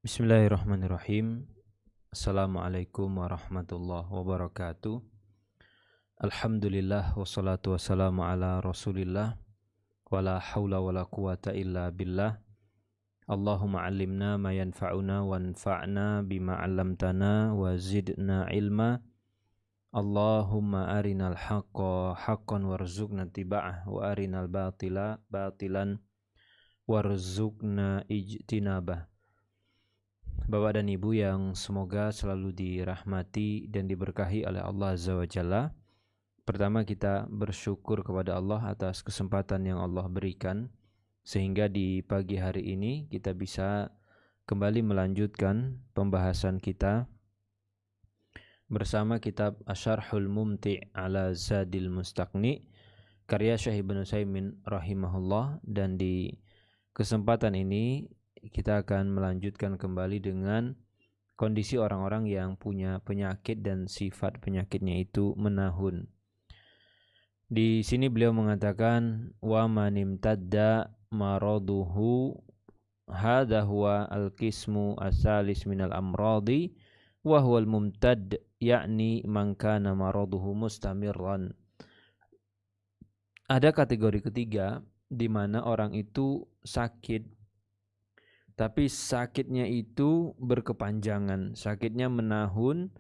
Bismillahirrahmanirrahim. Assalamualaikum warahmatullahi wabarakatuh. Alhamdulillah wassalatu wassalamu ala Rasulillah wala haula wala quwata illa billah. Allahumma allimna ma yanfa'una wanfa'na bima 'allamtana wa zidna ilma. Allahumma arinal haqqa haqqan warzuqna tiba'ah wa arinal batila batilan warzuqna ijtinabah. Bapak dan Ibu yang semoga selalu dirahmati dan diberkahi oleh Allah Azza wa Jalla. Pertama, kita bersyukur kepada Allah atas kesempatan yang Allah berikan sehingga di pagi hari ini kita bisa kembali melanjutkan pembahasan kita bersama kitab Asyarhul Mumti' ala Zadil Mustaqni karya Syekh Ibnu Utsaimin rahimahullah. Dan di kesempatan ini kita akan melanjutkan kembali dengan kondisi orang-orang yang punya penyakit dan sifat penyakitnya itu menahun. Di sini beliau mengatakan wa man imtadda maraduhu hadha huwa al-qismu as-salis minal amradi wa huwa al-mumtad, yakni man kana maraduhu mustamirran. Ada kategori ketiga di mana orang itu sakit tapi sakitnya itu berkepanjangan, sakitnya menahun,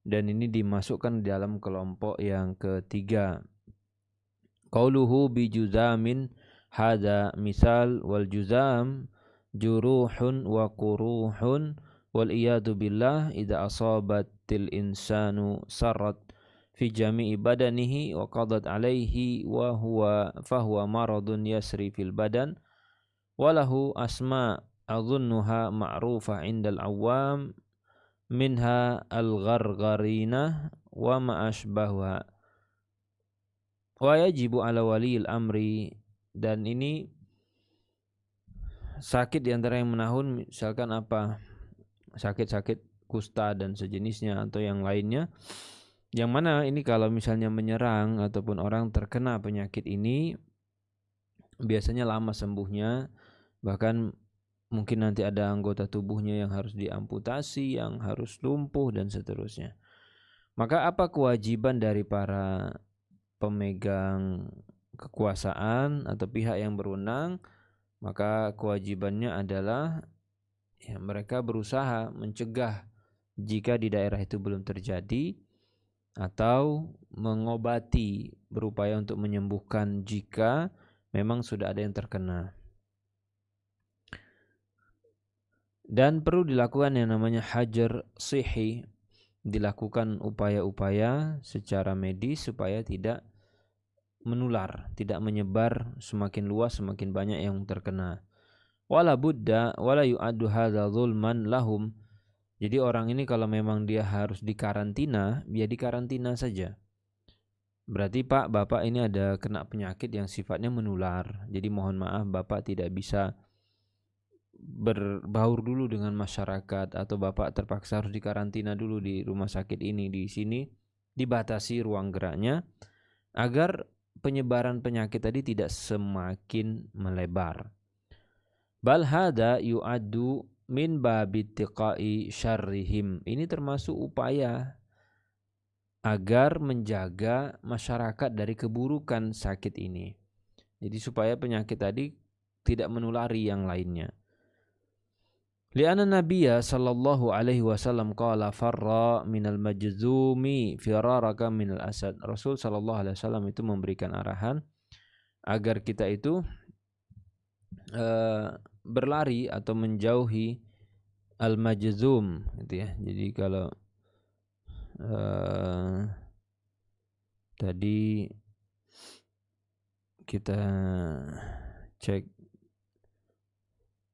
dan ini dimasukkan dalam kelompok yang ketiga. Qauluhu bi juzamin hada misal wal juzam juruhun wa quruhun wal iyadu billah idza asabatil insanu sarrat fi jami'i badanihi wa qadat alaihi wa huwa fahuwa maradun yasri fil badan walahu asma' adhunnuha ma'rufah indal awam minha al-ghargharina wa ma'ashbahuha wa yajibu ala waliyil amri. Dan ini sakit diantara yang menahun, misalkan apa, sakit-sakit kusta dan sejenisnya atau yang lainnya, yang mana ini kalau misalnya menyerang ataupun orang terkena penyakit ini biasanya lama sembuhnya, bahkan mungkin nanti ada anggota tubuhnya yang harus diamputasi, yang harus lumpuh dan seterusnya. Maka apa kewajiban dari para pemegang kekuasaan atau pihak yang berwenang? Maka kewajibannya adalah mereka berusaha mencegah jika di daerah itu belum terjadi, atau mengobati, berupaya untuk menyembuhkan jika memang sudah ada yang terkena. Dan perlu dilakukan yang namanya hajar sihi, dilakukan upaya-upaya secara medis supaya tidak menular, tidak menyebar semakin luas, semakin banyak yang terkena. Wala budda wala yu'addu hadza zulman lahum. Jadi orang ini kalau memang dia harus dikarantina, dia dikarantina saja. Berarti Pak, Bapak ini ada kena penyakit yang sifatnya menular. Jadi mohon maaf Bapak tidak bisa berbaur dulu dengan masyarakat, atau Bapak terpaksa harus dikarantina dulu di rumah sakit ini, di sini dibatasi ruang geraknya agar penyebaran penyakit tadi tidak semakin melebar. Bal hada yu'addu min babittiqai syarrihim. Ini termasuk upaya agar menjaga masyarakat dari keburukan sakit ini. Jadi supaya penyakit tadi tidak menulari yang lainnya. Li'anna Nabiyya sallallahu alaihi wasallam qala farra minal majzumi firaraka minal asad. Rasul sallallahu alaihi wasallam itu memberikan arahan agar kita itu berlari atau menjauhi al-majzum gitu ya. Jadi kalau tadi kita cek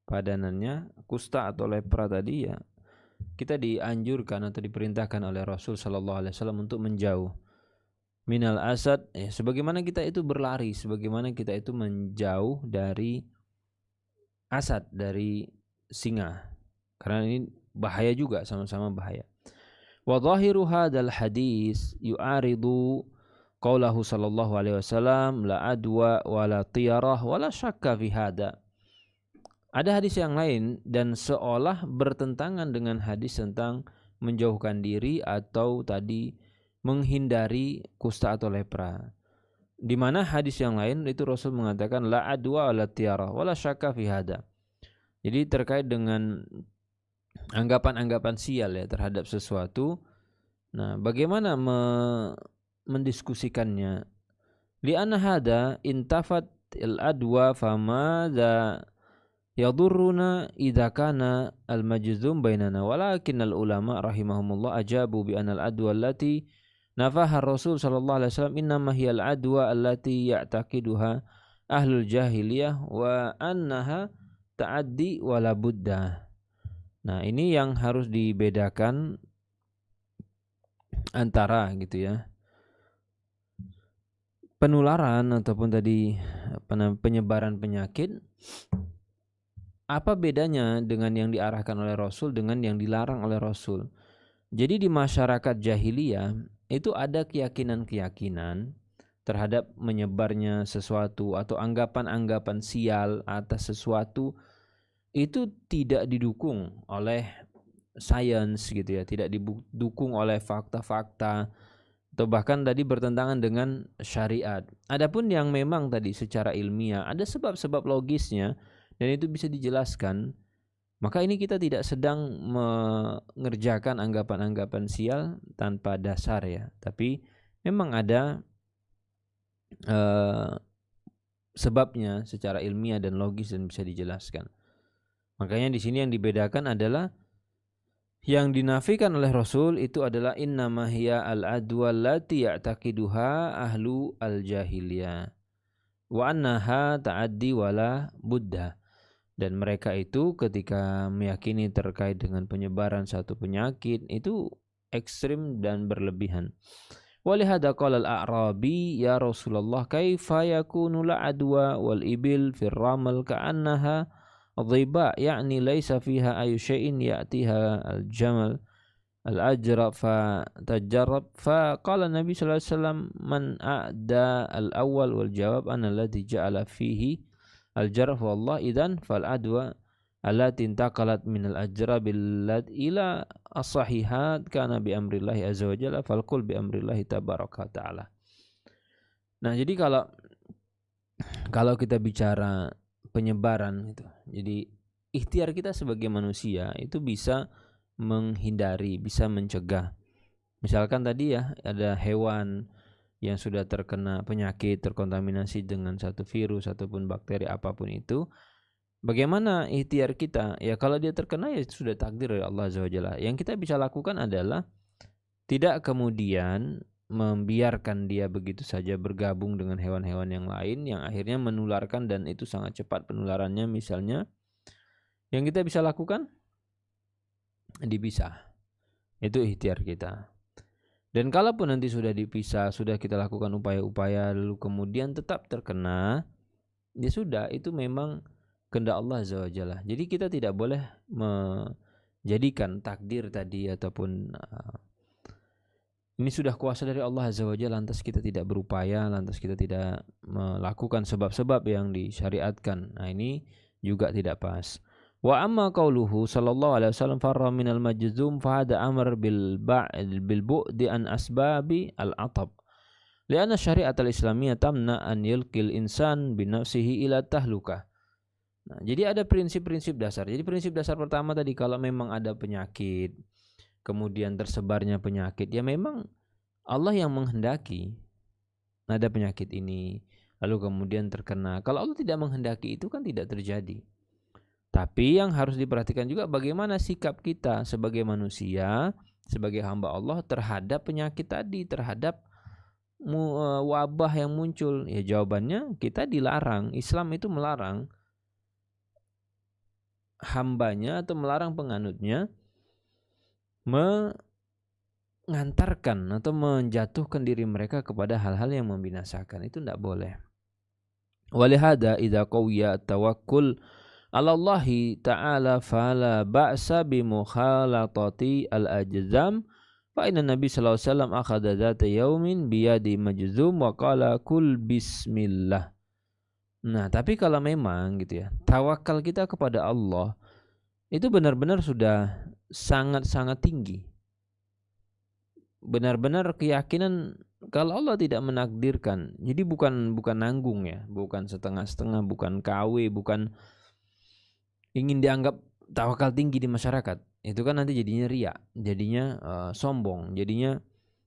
padanannya kusta atau lepra tadi, ya kita dianjurkan atau diperintahkan oleh Rasul sallallahu alaihi wasallam untuk menjauh minal asad, ya, sebagaimana kita itu berlari, sebagaimana kita itu menjauh dari asad, dari singa, karena ini bahaya juga, sama-sama bahaya. Wa dhahiru hadzal hadis yu'aridu qaulahu sallallahu alaihi wasallam la adwa wa la tiyarah wa la syakka fi hada. Ada hadis yang lain dan seolah bertentangan dengan hadis tentang menjauhkan diri atau tadi menghindari kusta atau lepra. Di mana hadis yang lain itu Rasul mengatakan la adwa la tiara wala syakka fi hada. Jadi terkait dengan anggapan-anggapan sial ya terhadap sesuatu. Nah, bagaimana mendiskusikannya? Li'anna hada intafat al-adwa fama za yadurruna idza kana al-majzum bainana walakin al-ulama rahimahumullah ajabu bi anna al-adwa allati nafaha Rasul sallallahu alaihi wasallam innama hiya al-adwa allati ya'taqiduha ahlul jahiliyah wa annaha ta'addi wala budda. Nah, ini yang harus dibedakan antara gitu ya. Penularan ataupun tadi penyebaran penyakit, apa bedanya dengan yang diarahkan oleh Rasul dengan yang dilarang oleh Rasul? Jadi di masyarakat jahiliyah itu ada keyakinan-keyakinan terhadap menyebarnya sesuatu atau anggapan-anggapan sial atas sesuatu itu tidak didukung oleh sains gitu ya, tidak didukung oleh fakta-fakta atau bahkan tadi bertentangan dengan syariat. Adapun yang memang tadi secara ilmiah ada sebab-sebab logisnya dan itu bisa dijelaskan, maka ini kita tidak sedang mengerjakan anggapan-anggapan sial tanpa dasar ya, tapi memang ada sebabnya secara ilmiah dan logis dan bisa dijelaskan. Makanya di sini yang dibedakan adalah yang dinafikan oleh Rasul itu adalah innama hiya al-adwa allati ya'taqiduha ahlu al-jahiliyah wa annaha ta'addi wala budda. Dan mereka itu ketika meyakini terkait dengan penyebaran satu penyakit itu ekstrim dan berlebihan. Walihada qala al-a'rabi ya Rasulullah kaifa yakunu la-adwa wal ibil fir ramal ka'annaha dhiba ya'ni laisa fiha ayu syai'in ya'tiha al-jamal al-ajra fa tajarrab fa qala Nabi sallallahu alaihi wasallam man a'da al-awwal wal jawab ana alladhi ja'ala fihi al-jarh wallah idan fal adwa allati intaqalat min al-ajra billat ila as-sahihat kana bi amrillahi azza wa jalla fal qul bi amrillahi tabaraka taala. Nah, jadi kalau kita bicara penyebaran gitu. Jadi ikhtiar kita sebagai manusia itu bisa menghindari, bisa mencegah. Misalkan tadi ya ada hewan yang sudah terkena penyakit, terkontaminasi dengan satu virus ataupun bakteri apapun itu, bagaimana ikhtiar kita? Ya kalau dia terkena ya sudah takdir dari Allah Azza wa Jalla. Yang kita bisa lakukan adalah tidak kemudian membiarkan dia begitu saja bergabung dengan hewan-hewan yang lain yang akhirnya menularkan dan itu sangat cepat penularannya. Misalnya yang kita bisa lakukan dipisah, itu ikhtiar kita. Dan kalaupun nanti sudah dipisah, sudah kita lakukan upaya-upaya lalu kemudian tetap terkena, ya sudah, itu memang kehendak Allah Azza wa Jalla. Jadi kita tidak boleh menjadikan takdir tadi ataupun ini sudah kuasa dari Allah Azza wa Jalla, lantas kita tidak berupaya, lantas kita tidak melakukan sebab-sebab yang disyariatkan. Nah, ini juga tidak pas. Wa amma qauluhu sallallahu alaihi wasallam farra minal majzum fa hada amr bil bu'di an asbabi al-atab. Lianna syariat al-islamiyah tamna an yulqil insan bi nafsihi ila tahlukah. Nah, jadi ada prinsip-prinsip dasar. Jadi prinsip dasar pertama tadi, kalau memang ada penyakit, kemudian tersebarnya penyakit, ya memang Allah yang menghendaki ada penyakit ini, lalu kemudian terkena. Kalau Allah tidak menghendaki itu kan tidak terjadi. Tapi yang harus diperhatikan juga bagaimana sikap kita sebagai manusia, sebagai hamba Allah terhadap penyakit tadi, terhadap wabah yang muncul. Ya jawabannya kita dilarang. Islam itu melarang hambanya atau melarang penganutnya mengantarkan atau menjatuhkan diri mereka kepada hal-hal yang membinasakan. Itu tidak boleh. Walihada idza qawiya tawakkul 'ala Allah ta'ala fala ba'sa bi mukhalatati al-ajzam fa inna Nabi sallallahu alaihi wasallam akhadha dzata yaumin bi yadi majzum wa qala kul bismillah. Nah, tapi kalau memang gitu ya, tawakal kita kepada Allah itu benar-benar sudah sangat-sangat tinggi. Benar-benar keyakinan kalau Allah tidak menakdirkan. Jadi bukan nanggung ya, bukan setengah-setengah, bukan KW, bukan ingin dianggap tawakal tinggi di masyarakat. Itu kan nanti jadinya riya, jadinya sombong, jadinya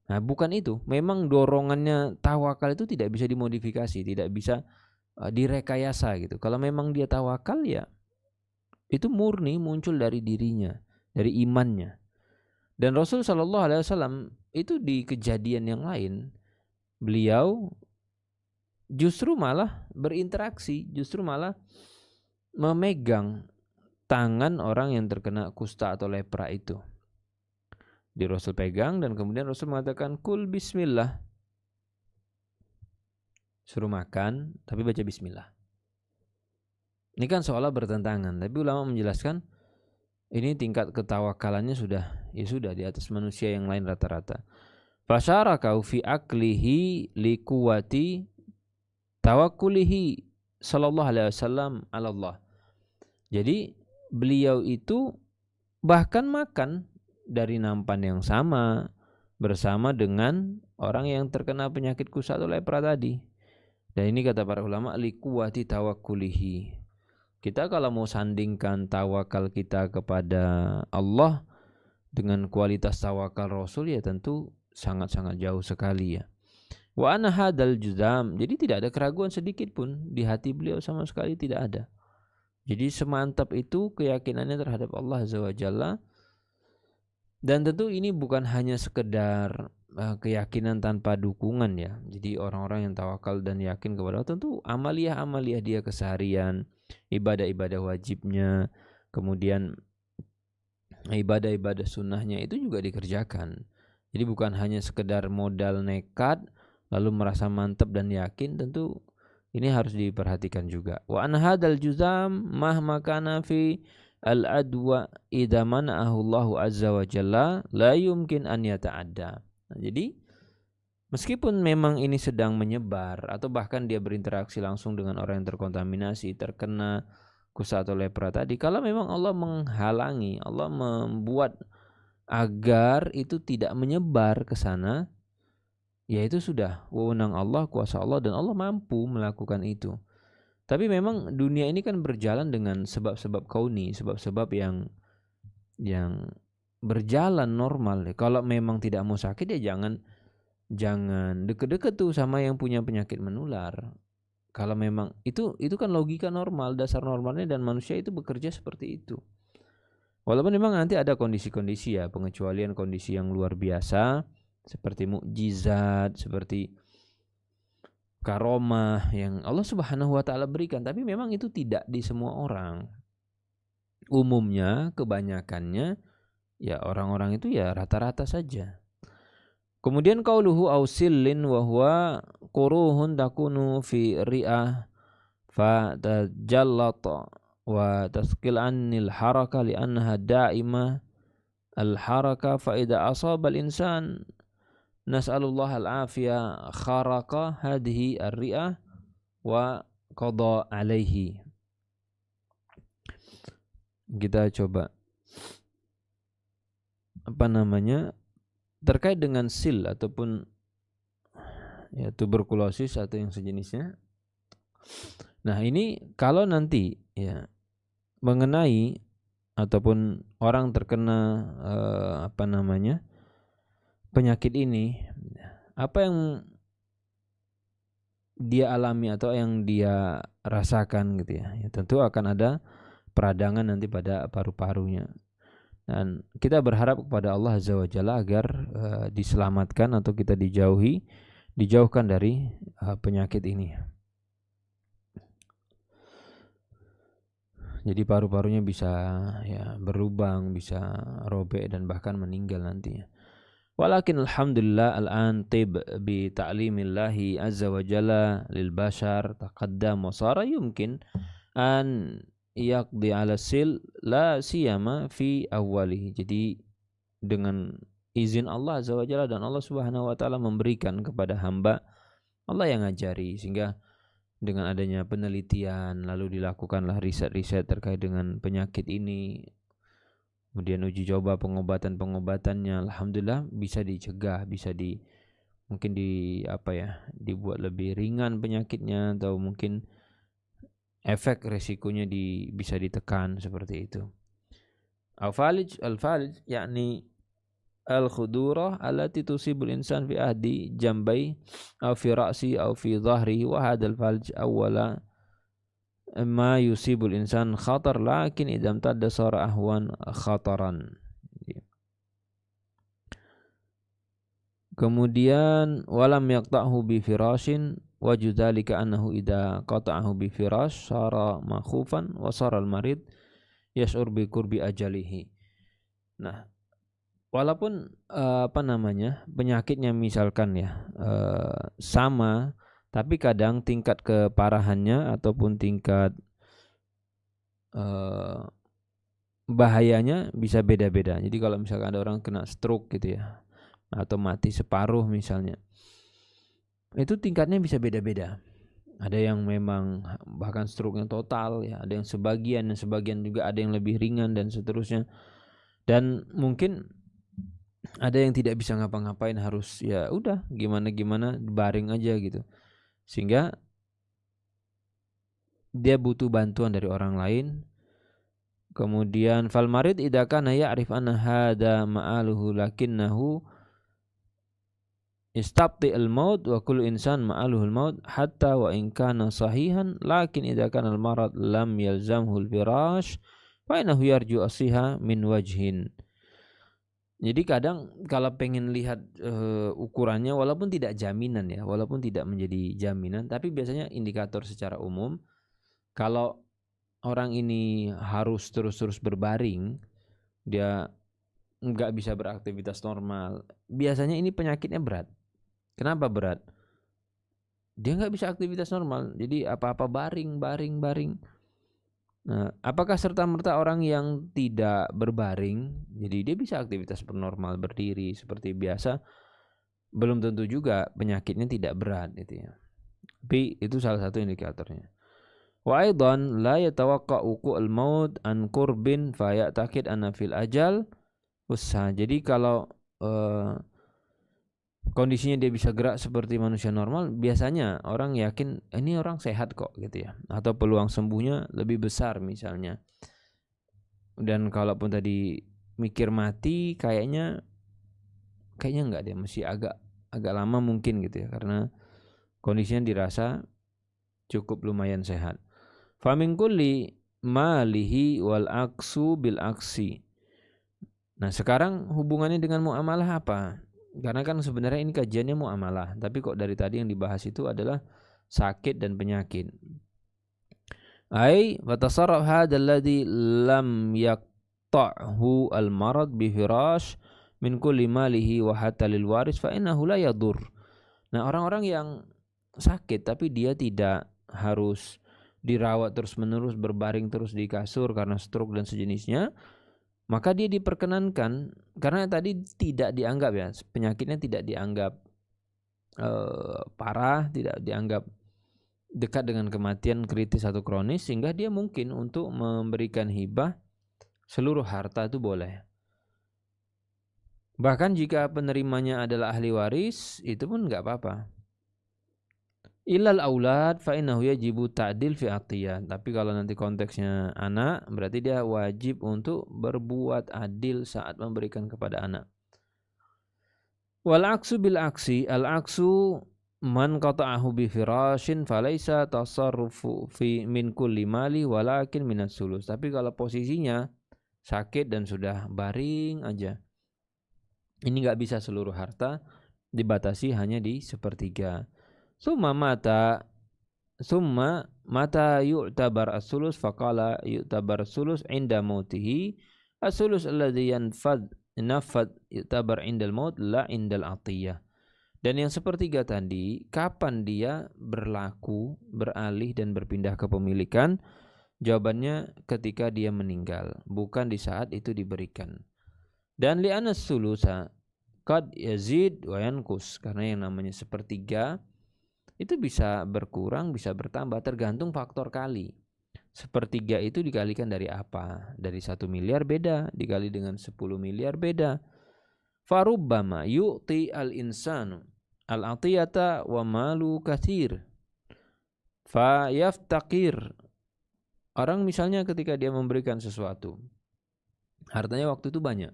nah bukan itu. Memang dorongannya tawakal itu tidak bisa dimodifikasi, tidak bisa direkayasa gitu. Kalau memang dia tawakal ya itu murni muncul dari dirinya, dari imannya. Dan Rasul Shallallahu Alaihi Wasallam itu di kejadian yang lain, beliau justru malah berinteraksi, justru malah memegang tangan orang yang terkena kusta atau lepra itu. Di Rasul pegang dan kemudian Rasul mengatakan kul bismillah. Suruh makan tapi baca bismillah. Ini kan seolah bertentangan, tapi ulama menjelaskan ini tingkat ketawakalannya sudah di atas manusia yang lain rata-rata. Fasyaraka fi aklihi liquwati tawakkulihi sallallahu alaihi wasallam ala Allah. Jadi beliau itu bahkan makan dari nampan yang sama bersama dengan orang yang terkena penyakit kusta atau lepra tadi. Dan ini kata para ulama liquwati tawakkulihi. Kita kalau mau sandingkan tawakal kita kepada Allah dengan kualitas tawakal Rasul ya tentu sangat-sangat jauh sekali ya. Wa ana hadal juzam. Jadi tidak ada keraguan sedikit pun di hati beliau, sama sekali tidak ada. Jadi semantap itu keyakinannya terhadap Allah Azza wa Jalla. Dan tentu ini bukan hanya sekedar keyakinan tanpa dukungan ya. Jadi orang-orang yang tawakal dan yakin kepada Allah tentu amaliyah-amaliyah dia keseharian, ibadah-ibadah wajibnya, kemudian ibadah-ibadah sunnahnya itu juga dikerjakan. Jadi bukan hanya sekedar modal nekat lalu merasa mantap dan yakin, tentu ini harus diperhatikan juga. Wa an hadzal juzam mahma kana fi al-adwa idza mana'ahu Allahu azza wa jalla la yumkin an yata'adda. Nah, jadi meskipun memang ini sedang menyebar atau bahkan dia berinteraksi langsung dengan orang yang terkontaminasi, terkena kusta atau lepra tadi, kalau memang Allah menghalangi, Allah membuat agar itu tidak menyebar ke sana, ya itu sudah wewenang Allah, kuasa Allah, dan Allah mampu melakukan itu. Tapi memang dunia ini kan berjalan dengan sebab-sebab kauni, sebab-sebab yang berjalan normal. Kalau memang tidak mau sakit ya jangan deket-deket tuh sama yang punya penyakit menular. Kalau memang itu kan logika normal, dasar normalnya, dan manusia itu bekerja seperti itu. Walaupun memang nanti ada kondisi-kondisi ya, pengecualian kondisi yang luar biasa seperti mukjizat, seperti karomah yang Allah Subhanahu wa taala berikan, tapi memang itu tidak di semua orang. Umumnya, kebanyakannya ya orang-orang itu ya rata-rata saja. Kemudian qauluhu ausillin wa huwa quruhun takunu fi ri'ah fa tajallata wa taskil anil haraka li annaha da'imah al haraka fa idza asaba al insan nas'alullah al-afiyah kharaqa hadhihi ar-ri'ah wa qada alaihi. Kita coba terkait dengan sil ataupun ya tuberkulosis atau yang sejenisnya. Nah, ini kalau nanti ya mengenai ataupun orang terkena penyakit ini, apa yang dia alami atau yang dia rasakan gitu ya, tentu akan ada peradangan nanti pada paru-parunya. Dan kita berharap kepada Allah Azza wa Jalla agar diselamatkan atau kita dijauhkan dari penyakit ini. Jadi paru-parunya bisa ya berlubang, bisa robek dan bahkan meninggal nantinya. Walakin alhamdulillah al-an tib bi ta'limillahi azza wa jalla lil bashar taqaddam wa sara yumkin an yaqdi ala sil la siyama fi awwalihi. Jadi dengan izin Allah azza wa jalla dan Allah Subhanahu wa taala memberikan kepada hamba, Allah yang ngajari, sehingga dengan adanya penelitian, lalu dilakukanlah riset-riset terkait dengan penyakit ini, kemudian uji coba pengobatan-pengobatannya, alhamdulillah bisa dicegah, mungkin dibuat lebih ringan penyakitnya, atau mungkin efek resikonya bisa ditekan seperti itu. Al-falij yakni al-khudurah allati tusibul insan fi ahdi jambai aw fi ra'si aw fi dhahri, wa hadzal falj awwala ma yusibul insan khatar lakin idam tadda sara ahwan khataran. Kemudian walam yaqta'hu bi firashin wa judzalika annahu idza qata'ahu bi firash sara makhufan wa sara al-marid yash'ur bi qurbi ajalihi. Nah, walaupun penyakitnya misalkan sama, tapi kadang tingkat keparahannya ataupun tingkat bahayanya bisa beda-beda. Jadi kalau misalkan ada orang kena stroke gitu ya, atau mati separuh misalnya, itu tingkatnya bisa beda-beda. Ada yang memang bahkan stroke-nya total ya, ada yang sebagian juga ada yang lebih ringan dan seterusnya. Dan mungkin ada yang tidak bisa ngapa-ngapain, harus ya udah gimana baring aja gitu, sehingga dia butuh bantuan dari orang lain. Kemudian fal marid idza kana ya'rif anna hada ma'aluhu lakinnahu istabti al-maut wa kullu insan ma'aluhu al-maut hatta wa in kana sahihan, lakin idza kana al-marad lam yalzamhu al-firash fa innahu yarju asiha min wajhin. Jadi kadang kalau pengen lihat ukurannya, walaupun tidak jaminan ya, walaupun tidak menjadi jaminan, tapi biasanya indikator secara umum, kalau orang ini harus terus-terus berbaring, dia nggak bisa beraktivitas normal, biasanya ini penyakitnya berat. Kenapa berat? Dia nggak bisa aktivitas normal, jadi apa-apa baring. Nah, apakah serta-merta orang yang tidak berbaring, jadi dia bisa aktivitas normal berdiri seperti biasa? Belum tentu juga penyakitnya tidak berat gitu ya. Tapi itu salah satu indikatornya. Wa aidan la yatawaqqa'u al-maut an qurbin fa ya'taqid anna fil ajal usha. Jadi kalau kondisinya dia bisa gerak seperti manusia normal, biasanya orang yakin ini orang sehat kok gitu ya, atau peluang sembuhnya lebih besar misalnya. Dan kalaupun tadi mikir mati, kayaknya enggak, dia masih agak lama mungkin gitu ya, karena kondisinya dirasa cukup lumayan sehat. Fa min kulli malihi wal aksu bil aksi. Nah, sekarang hubungannya dengan muamalah apa? Karena kan sebenarnya ini kajiannya muamalah, tapi kok dari tadi yang dibahas itu adalah sakit dan penyakit. Ai wa tasarraf hadzal ladzi lam yaqta'hu al-marad bi firash min kulli malihi wa hatta lil waris fa innahu la yadur. Nah, orang-orang yang sakit tapi dia tidak harus dirawat terus-menerus, berbaring terus di kasur karena stroke dan sejenisnya, maka dia diperkenankan, karena tadi tidak dianggap ya, penyakitnya tidak dianggap parah, tidak dianggap dekat dengan kematian kritis atau kronis, sehingga dia mungkin untuk memberikan hibah seluruh harta itu boleh. Bahkan jika penerimanya adalah ahli waris, itu pun enggak apa-apa. Illal aulad fa innahu yajibu ta'dil fi atiyah. Tapi kalau nanti konteksnya anak, berarti dia wajib untuk berbuat adil saat memberikan kepada anak. Wal aksu bil aksi, al aksu man qata'ahu bi firashin falaisa tasarrufu fi min kulli mali walakin minas sulus. Tapi kalau posisinya sakit dan sudah baring aja, ini enggak bisa seluruh harta, dibatasi hanya di sepertiga. Summa mata yu'tabar as-sulus faqala yu'tabar as-sulus inda mautihi as-sulus alladhi nafad yu'tabar indal maut la indal atiyah. Dan yang sepertiga tadi, kapan dia berlaku, beralih dan berpindah kepemilikan? Jawabannya ketika dia meninggal, bukan di saat itu diberikan. Dan li'anna as-sulusa qad yazid wa yanqus, karena yang namanya sepertiga itu bisa berkurang, bisa bertambah, tergantung faktor kali. Sepertiga itu dikalikan dari apa? Dari 1 miliar beda, dikali dengan 10 miliar beda. Farubbama yu'ti al-insanu al-atiyata wa malu kathir fa yaftaqir. Orang misalnya ketika dia memberikan sesuatu, hartanya waktu itu banyak,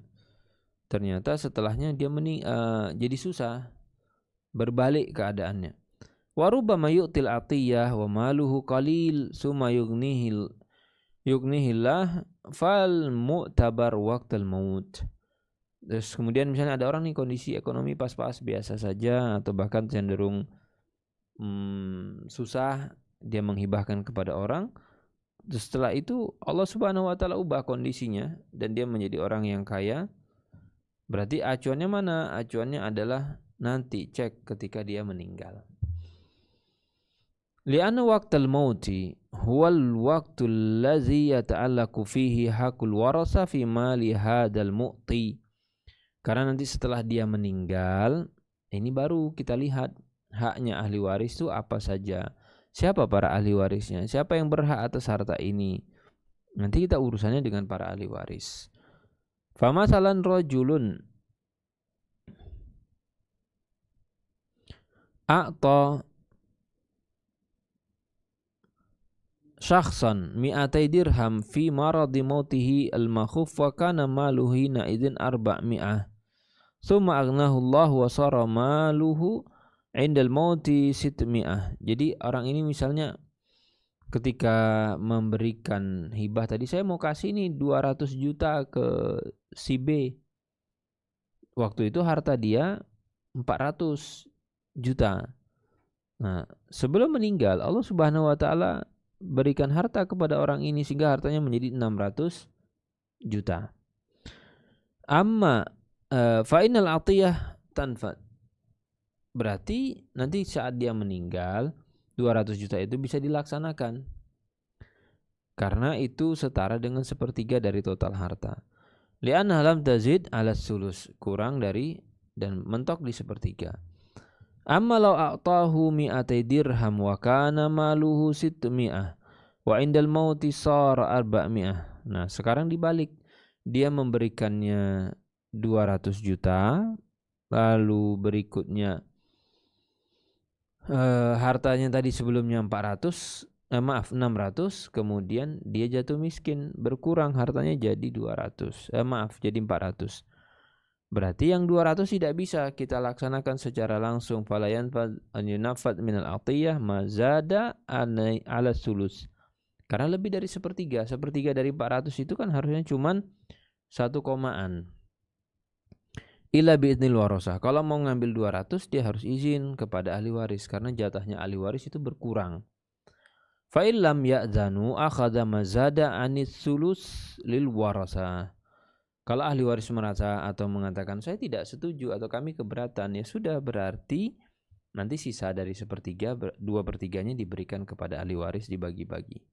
ternyata setelahnya dia jadi susah, berbalik keadaannya. Wa rubbama yu'til atiyah wa maluhu qalil summa yughnihillah fal mu'tabar waqtal maut. Terus kemudian misalnya ada orang nih kondisi ekonomi pas-pas biasa saja atau bahkan cenderung susah, dia menghibahkan kepada orang. Terus setelah itu Allah Subhanahu wa taala ubah kondisinya dan dia menjadi orang yang kaya. Berarti acuannya mana? Acuannya adalah nanti cek ketika dia meninggal. Li'anna waqtal mauti huwal waqtul ladzi yata'allaqu fihi haqqul warasa fi mali hadzal mu'ti. Karena nanti setelah dia meninggal, ini baru kita lihat haknya ahli waris itu apa saja. Siapa para ahli warisnya? Siapa yang berhak atas harta ini? Nanti kita urusannya dengan para ahli waris. Famasalan rajulun a'ta syakhsan mi'atai dirham fi maradi mautihi al-makhuf wa kana maluhu hina idzin 400. Tsumma aghnahu Allah wa sara maluhu indal mauti 600. Jadi orang ini misalnya ketika memberikan hibah tadi, saya mau kasih nih 200 juta ke si B. Waktu itu harta dia 400 juta. Nah, sebelum meninggal Allah Subhanahu wa taala berikan harta kepada orang ini sehingga hartanya menjadi 600 juta. Amma fa'inal atiyah tanfad. Berarti nanti saat dia meninggal 200 juta itu bisa dilaksanakan. Karena itu setara dengan sepertiga dari total harta. Li'anna lam tazid ala sulus, kurang dari dan mentok di sepertiga. Amma law a'tahu mi'atai dirham wa kana maluhu 600 wa indal mauti sara 400. Nah, sekarang dibalik. Dia memberikannya 200 juta, lalu berikutnya hartanya tadi sebelumnya 600, kemudian dia jatuh miskin, berkurang hartanya jadi 400. Berarti yang 200 tidak bisa kita laksanakan secara langsung. Falayan an yunafad minal atiyah mazada ala sulus. Karena lebih dari sepertiga dari 400 itu kan harusnya cuman 1 komaan. Illa bi'idnil warasah. Kalau mau ngambil 200 dia harus izin kepada ahli waris karena jatahnya ahli waris itu berkurang. Fa illam ya'zanu akhadha mazada anis sulus lil warasah. Kalau ahli waris merasa atau mengatakan saya tidak setuju atau kami keberatan, ya sudah, berarti nanti sisa dari sepertiga 2/3-nya diberikan kepada ahli waris, dibagi-bagi.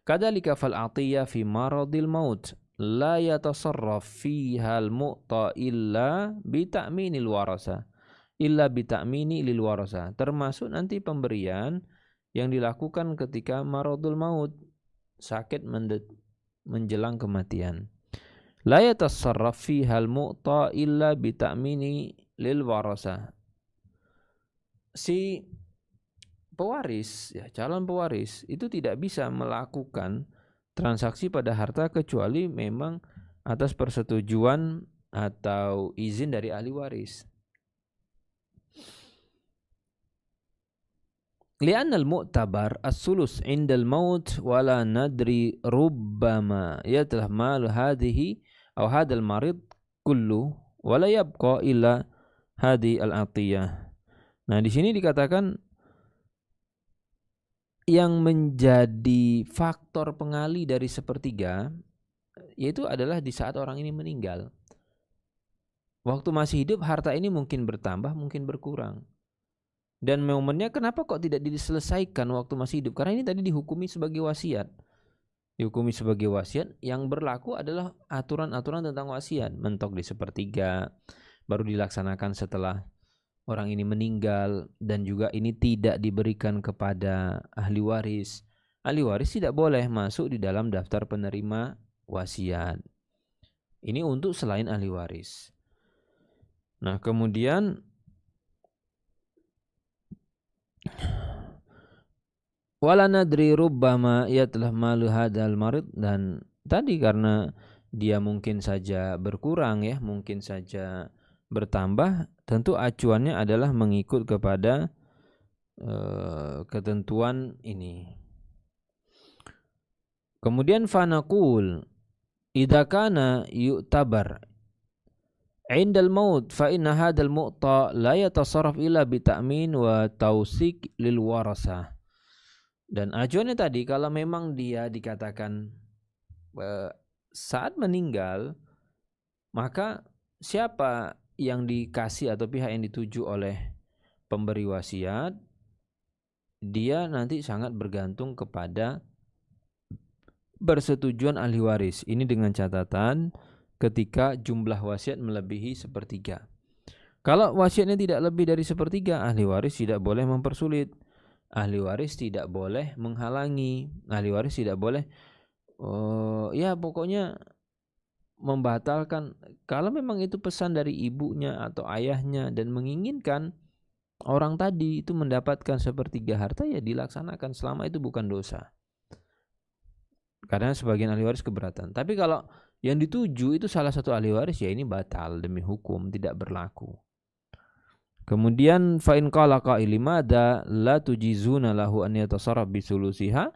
Kadzalika fal atiyah fi maradil maut la yatasarraf fiha al-mu'ta illa bita'minil warasa. Termasuk nanti pemberian yang dilakukan ketika maradul maut, sakit menjelang kematian. La yatasarraf fiha al-mu'ta illa bita'mini lil warasa. Si pewaris, ya, calon pewaris itu tidak bisa melakukan transaksi pada harta kecuali memang atas persetujuan atau izin dari ahli waris. Li'anna al-mu'tabar as-sulus 'inda al-maut wala nadri rubbama yatlah mal hadhihi aw hadzal marid kullu wala yabqa illa hadhi al-atiyah. Nah, di sini dikatakan yang menjadi faktor pengali dari sepertiga yaitu adalah di saat orang ini meninggal. Waktu masih hidup harta ini mungkin bertambah, mungkin berkurang. Dan momennya kenapa kok tidak diselesaikan waktu masih hidup? Karena ini tadi dihukumi sebagai wasiat. Dihukumi sebagai wasiat, yang berlaku adalah aturan-aturan tentang wasiat. Mentok di sepertiga, baru dilaksanakan setelah orang ini meninggal dan juga ini tidak diberikan kepada ahli waris tidak boleh masuk di dalam daftar penerima wasiat. Ini untuk selain ahli waris. Nah, kemudian wala nadri rubbama yatlah malu hadal marid, dan tadi karena dia mungkin saja berkurang ya, mungkin saja bertambah, tentu acuannya adalah mengikut kepada ketentuan ini. Kemudian fanaqul idza kana yu'tabar indal maut fa inna hadzal mu'ta la yatasarraf illa bi ta'min wa tausik lil warasah. Dan acuannya tadi kalau memang dia dikatakan saat meninggal, maka siapa yang dikasih atau pihak yang dituju oleh pemberi wasiat, dia nanti sangat bergantung kepada persetujuan ahli waris. Ini dengan catatan ketika jumlah wasiat melebihi 1/3. Kalau wasiatnya tidak lebih dari 1/3, ahli waris tidak boleh mempersulit. Ahli waris tidak boleh menghalangi. Ahli waris tidak boleh ya pokoknya membatalkan. Kalau memang itu pesan dari ibunya atau ayahnya dan menginginkan orang tadi itu mendapatkan 1/3 harta, ya dilaksanakan selama itu bukan dosa. Karena sebagian ahli waris keberatan. Tapi kalau yang dituju itu salah satu ahli waris, ya ini batal demi hukum, tidak berlaku. Kemudian fa in qala qailun madza la tujizuna lahu an yatasarraf bi sulusiha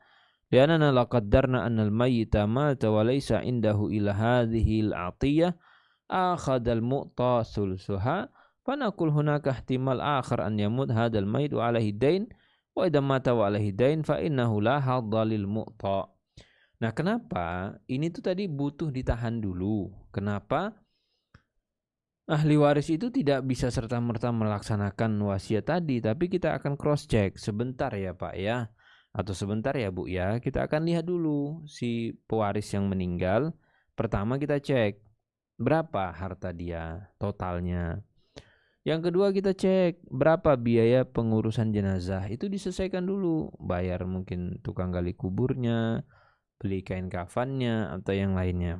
li'annana laqaddarna anna al-mayyita mata wa laysa indahu ila hadhihi al-'atiyah akhadha al-mu'ta sulusuha fa naqul hunaka ihtimal akhar an yamut hadzal mayyit wa 'alaihi dain wa idza mata wa 'alaihi dain fa innahu la hadza lil mu'ta. Nah, kenapa ini tuh tadi butuh ditahan dulu? Kenapa ahli waris itu tidak bisa serta-merta melaksanakan wasiat tadi, tapi kita akan cross check sebentar ya Pak ya, atau sebentar ya Bu ya. Kita akan lihat dulu si pewaris yang meninggal. Pertama kita cek berapa harta dia totalnya. Yang kedua kita cek berapa biaya pengurusan jenazah. Itu diselesaikan dulu, bayar mungkin tukang gali kuburnya, beli kain kafannya atau yang lainnya.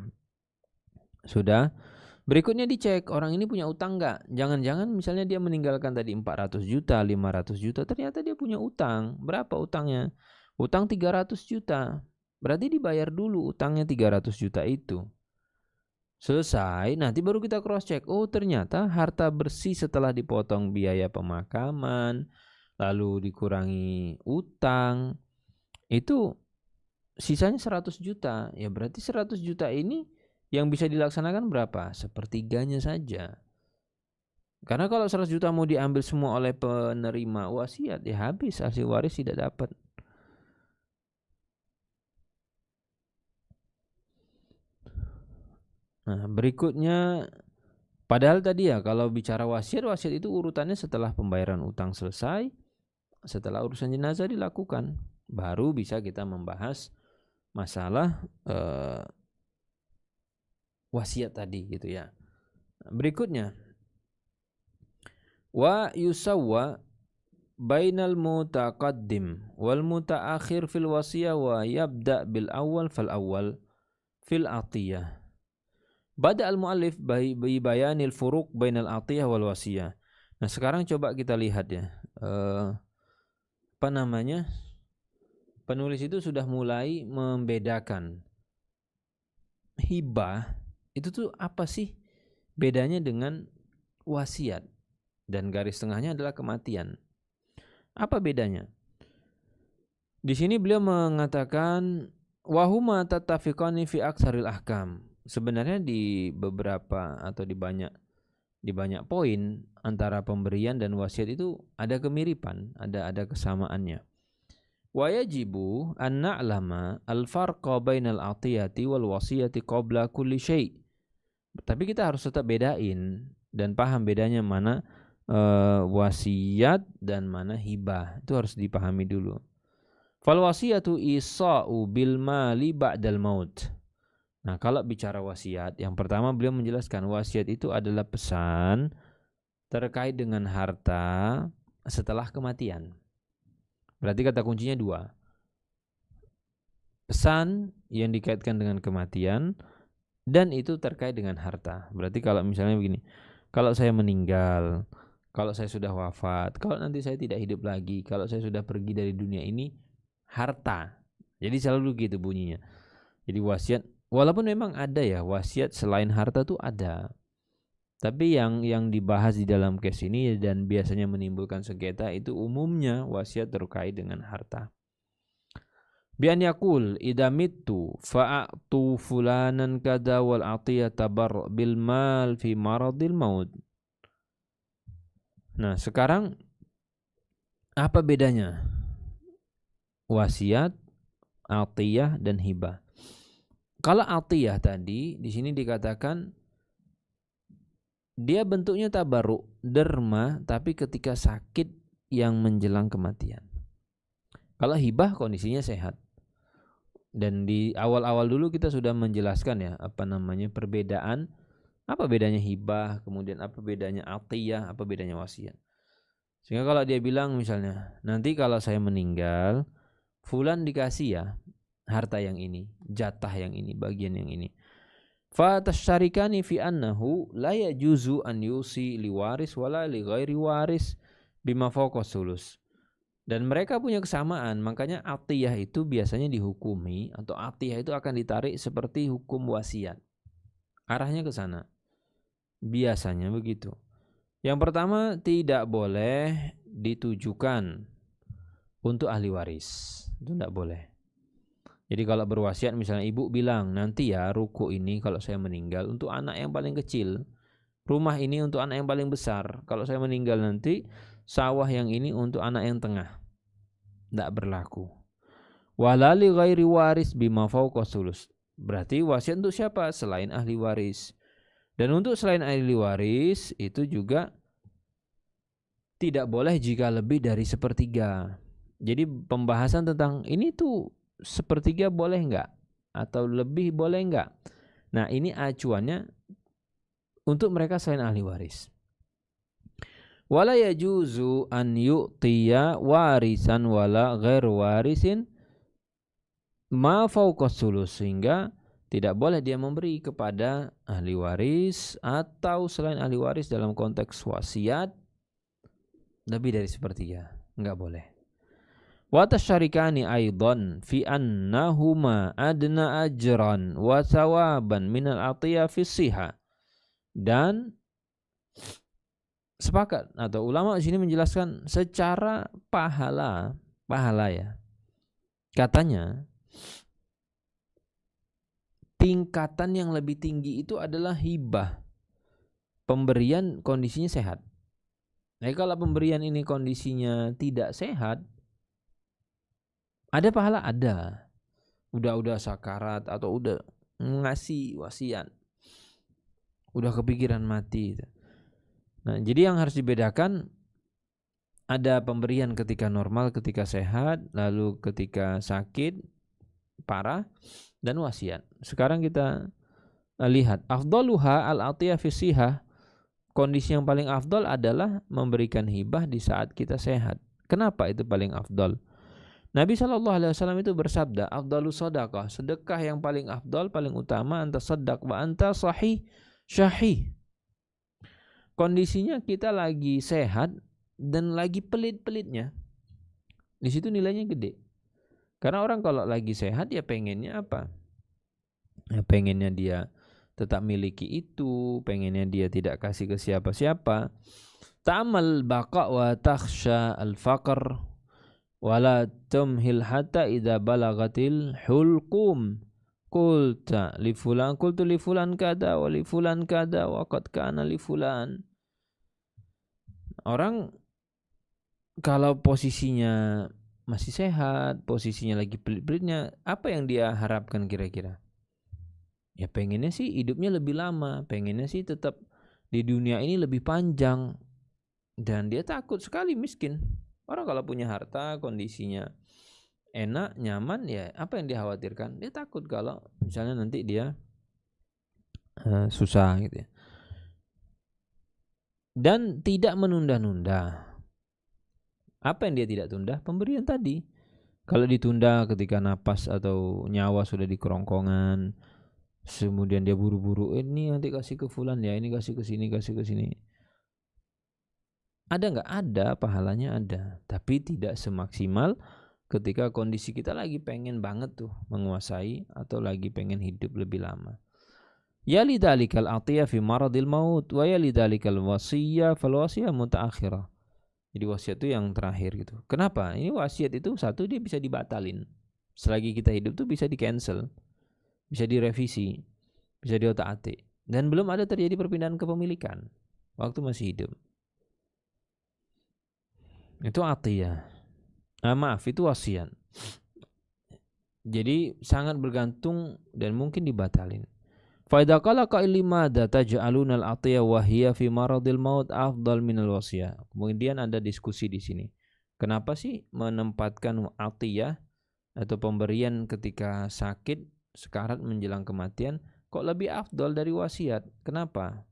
Sudah. Berikutnya dicek orang ini punya utang enggak. Jangan-jangan misalnya dia meninggalkan tadi 400 juta, 500 juta, ternyata dia punya utang. Berapa utangnya? Utang 300 juta. Berarti dibayar dulu utangnya 300 juta itu. Selesai, nanti baru kita cross check. Oh, ternyata harta bersih setelah dipotong biaya pemakaman, lalu dikurangi utang, itu sisanya 100 juta. Ya berarti 100 juta ini yang bisa dilaksanakan berapa? 1/3-nya saja. Karena kalau 100 juta mau diambil semua oleh penerima wasiat, ya habis, ahli waris tidak dapat. Nah, berikutnya, padahal tadi ya kalau bicara wasiat itu urutannya setelah pembayaran utang selesai, setelah urusan jenazah dilakukan, baru bisa kita membahas masalah wasiat tadi gitu ya. Berikutnya, wa yusawwa bainal mutaqaddim wal mutaakhir fil wasiyah wa yabda bil awal fal awal fil atiyah. Bada al muallif bi bayanil furuq bainal atiyah wal wasiyah. Nah, sekarang coba kita lihat ya. Penulis itu sudah mulai membedakan hibah itu tuh apa sih bedanya dengan wasiat, dan garis tengahnya adalah kematian. Apa bedanya? Di sini beliau mengatakan wahuma tattafiqani fi aktsaril ahkam. Sebenarnya di beberapa atau di banyak poin antara pemberian dan wasiat itu ada kemiripan, ada kesamaannya. Wa yajibu an na'lama al-farqa bainal atiyati wal wasiyati qabla kulli syai'. Tapi kita harus tetap bedain dan paham bedanya mana wasiat dan mana hibah. Itu harus dipahami dulu. Fal wasiyatu isa'u bil mali ba'dal maut. Nah, kalau bicara wasiat, yang pertama beliau menjelaskan wasiat itu adalah pesan terkait dengan harta setelah kematian. Berarti kata kuncinya dua. Pesan yang dikaitkan dengan kematian dan itu terkait dengan harta. Berarti kalau misalnya begini, kalau saya meninggal, kalau saya sudah wafat, kalau nanti saya tidak hidup lagi, kalau saya sudah pergi dari dunia ini, harta. Jadi selalu gitu bunyinya. Jadi wasiat, walaupun memang ada ya wasiat selain harta tuh ada. Tapi yang dibahas di dalam case ini dan biasanya menimbulkan sengketa itu umumnya wasiat terkait dengan harta. Bi an yaqul idza mittu fa'atu fulanan kada wal atiyata bar bil mal fi maradil maut. Nah, sekarang apa bedanya wasiat, atiyah dan hibah? Kalau atiyah tadi di sini dikatakan dia bentuknya tabaruk, derma, tapi ketika sakit yang menjelang kematian. Kalau hibah kondisinya sehat. Dan di awal-awal dulu kita sudah menjelaskan ya, perbedaan, apa bedanya hibah, kemudian apa bedanya atiyah, apa bedanya wasiat. Sehingga kalau dia bilang misalnya, nanti kalau saya meninggal, fulan dikasih ya harta yang ini, jatah yang ini, bagian yang ini. Fa tasyarikani fi annahu la yajuzu an yusi li waris wala li ghairi waris bima fawqa sulus. Dan mereka punya kesamaan, makanya atiyah itu biasanya dihukumi atau atiyah itu akan ditarik seperti hukum wasiat. Arahnya ke sana. Biasanya begitu. Yang pertama, tidak boleh ditujukan untuk ahli waris. Itu tidak boleh. Jadi kalau berwasiat misalnya ibu bilang, nanti ya ruko ini kalau saya meninggal untuk anak yang paling kecil. Rumah ini untuk anak yang paling besar. Kalau saya meninggal nanti sawah yang ini untuk anak yang tengah. Tidak berlaku. Walali ghairi waris bima fawqa sulus. Berarti wasiat untuk siapa? Selain ahli waris. Dan untuk selain ahli waris itu juga tidak boleh jika lebih dari sepertiga. Jadi pembahasan tentang ini tuh sepertiga boleh enggak? Atau lebih boleh enggak? Nah ini acuannya untuk mereka selain ahli waris. Wala yajuzu an yu'tiya warisan wala ghair warisin ma fawqa sulus. Sehingga tidak boleh dia memberi kepada ahli waris atau selain ahli waris dalam konteks wasiat lebih dari sepertiga. Enggak boleh. Wa tasyarikani aidan fi annahuma adna ajran wa thawaban minal atiyah fi siha. Dan sepakat atau ulama di sini menjelaskan secara pahala ya. Katanya tingkatan yang lebih tinggi itu adalah hibah. Pemberian kondisinya sehat. Nah, kalau pemberian ini kondisinya tidak sehat, ada pahala? Ada. Udah sakarat atau udah ngasih wasiat. Udah kepikiran mati. Nah, jadi yang harus dibedakan ada pemberian ketika normal, ketika sehat, lalu ketika sakit, parah, dan wasiat. Sekarang kita lihat. Afdaluha al-atiyah fi sihah. Kondisi yang paling afdal adalah memberikan hibah di saat kita sehat. Kenapa itu paling afdal? Nabi SAW itu bersabda, afdalu sadaqah, sedekah yang paling afdal, paling utama, anta sadaq wa anta sahih syahih. Kondisinya kita lagi sehat dan lagi pelit-pelitnya. Di situ nilainya gede. Karena orang kalau lagi sehat ya pengennya apa? Ya pengennya dia tetap miliki itu, pengennya dia tidak kasih ke siapa-siapa. Ta'amal baqa wa takhsha al-faqr wala tumhil hatta idza balagatil hulqum qultu li fulan kada wa li fulan kada wa qad kana li fulan. Orang kalau posisinya masih sehat, posisinya lagi pelit-pelitnya, apa yang dia harapkan kira-kira? Ya pengennya sih hidupnya lebih lama, pengennya sih tetap di dunia ini lebih panjang. Dan dia takut sekali miskin. Orang kalau punya harta, kondisinya enak, nyaman, ya apa yang dikhawatirkan? Dia takut kalau misalnya nanti dia susah gitu ya. dan tidak menunda-nunda. Apa yang dia tidak tunda? Pemberian tadi. Kalau ditunda ketika napas atau nyawa sudah di kerongkongan, kemudian dia buru-buru, ini nanti kasih ke fulan ya, ini kasih ke sini, kasih ke sini. Ada nggak? Ada, pahalanya ada. Tapi tidak semaksimal ketika kondisi kita lagi pengen banget tuh menguasai atau lagi pengen hidup lebih lama. Ya lidzalikal atiyah fi maradil maut wa ya lidzalikal wasiyah fal wasiyah mutaakhirah. Jadi wasiat itu yang terakhir gitu. Kenapa? Ini wasiat itu satu, dia bisa dibatalin. Selagi kita hidup tuh bisa di-cancel, bisa direvisi, bisa diotak-atik. Dan belum ada terjadi perpindahan kepemilikan waktu masih hidup. Itu atiyah. Maaf, itu wasiat. Jadi sangat bergantung dan mungkin dibatalin. Fa idza qala qailun madza taj'aluna al-'atiyya wa hiya fi maradil maut afdal minal wasiyah. Kemudian ada diskusi di sini. Kenapa sih menempatkan atiyah atau pemberian ketika sakit, sekarat menjelang kematian kok lebih afdal dari wasiat? Kenapa?